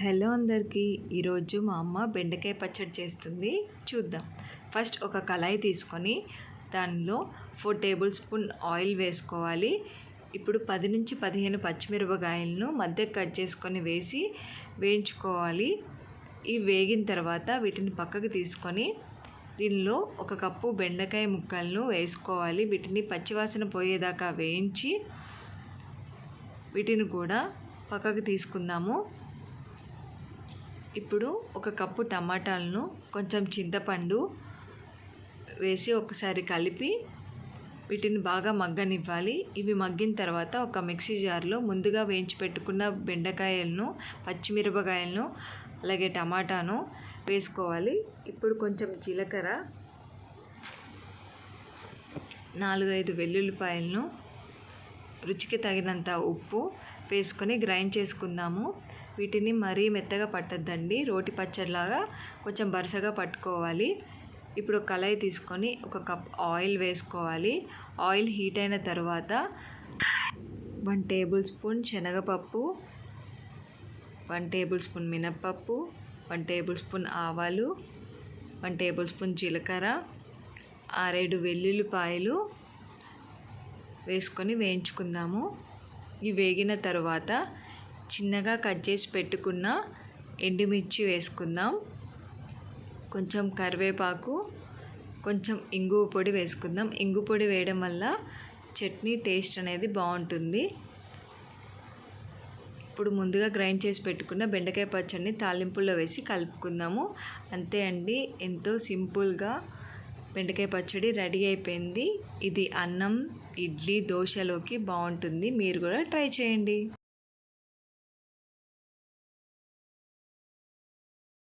Hello అందరికీ, ఈరోజు మా అమ్మ బెండకాయ పచ్చడి చేస్తుంది. చూద్దాం. ఫస్ట్ ఒక కళాయి తీసుకొని దానిలో 4 టేబుల్ స్పూన్ ఆయిల్ వేసుకోవాలి. ఇప్పుడు 10 నుంచి 15 పచ్చిమిరపకాయలను మధ్య కట్ చేసుకొని వేసి వేయించుకోవాలి. ఇవి వేగిన తర్వాత వీటిని పక్కకు తీసుకొని దీనిలో 1 కప్పు బెండకాయ ముక్కలను వేసుకోవాలి. వీటిని పచ్చివాసన పోయేదాకా వేయించి వీటిని కూడా పక్కకు తీసుకుందాము. ఇప్పుడు 1 కప్పు టమాటాలను కొంచెం చింతపండు వేసి ఒకసారి కలిపి వీటిని బాగా మగ్గనివ్వాలి. ఇవి మగ్గిన తర్వాత ఒక మిక్సీ జార్లో ముందుగా వేయించి పెట్టుకున్న బెండకాయలను, పచ్చిమిరపకాయలను, అలాగే టమాటాను వేసుకోవాలి. ఇప్పుడు కొంచెం జీలకర్ర, 4-5 వెల్లుల్లిపాయలను, రుచికి తగినంత ఉప్పు వేసుకొని గ్రైండ్ చేసుకుందాము. వీటిని మరీ మెత్తగా పట్టద్దండి, రోటి పచ్చడిలాగా కొంచెం బరసగా పట్టుకోవాలి. ఇప్పుడు కళాయి తీసుకొని 1 కప్ ఆయిల్ వేసుకోవాలి. ఆయిల్ హీట్ అయిన తర్వాత 1 టేబుల్ స్పూన్ శనగపప్పు, 1 టేబుల్ స్పూన్ మినప్పప్పు, 1 టేబుల్ స్పూన్ ఆవాలు, 1 టేబుల్ స్పూన్ జీలకర్ర, 6-7 వెల్లుల్లిపాయలు వేసుకొని వేయించుకుందాము. ఇవి వేగిన తర్వాత చిన్నగా కట్ చేసి పెట్టుకున్న ఎండుమిర్చి వేసుకుందాం. కొంచెం కరివేపాకు, కొంచెం ఇంగువ పొడి వేసుకుందాం. ఇంగు పొడి వేయడం వల్ల చట్నీ టేస్ట్ అనేది బాగుంటుంది. ఇప్పుడు ముందుగా గ్రైండ్ చేసి పెట్టుకున్న బెండకాయ పచ్చడిని తాలింపుల్లో వేసి కలుపుకుందాము. అంతే అండి, ఎంతో సింపుల్గా బెండకాయ పచ్చడి రెడీ అయిపోయింది. ఇది అన్నం, ఇడ్లీ, దోశలోకి బాగుంటుంది. మీరు కూడా ట్రై చేయండి.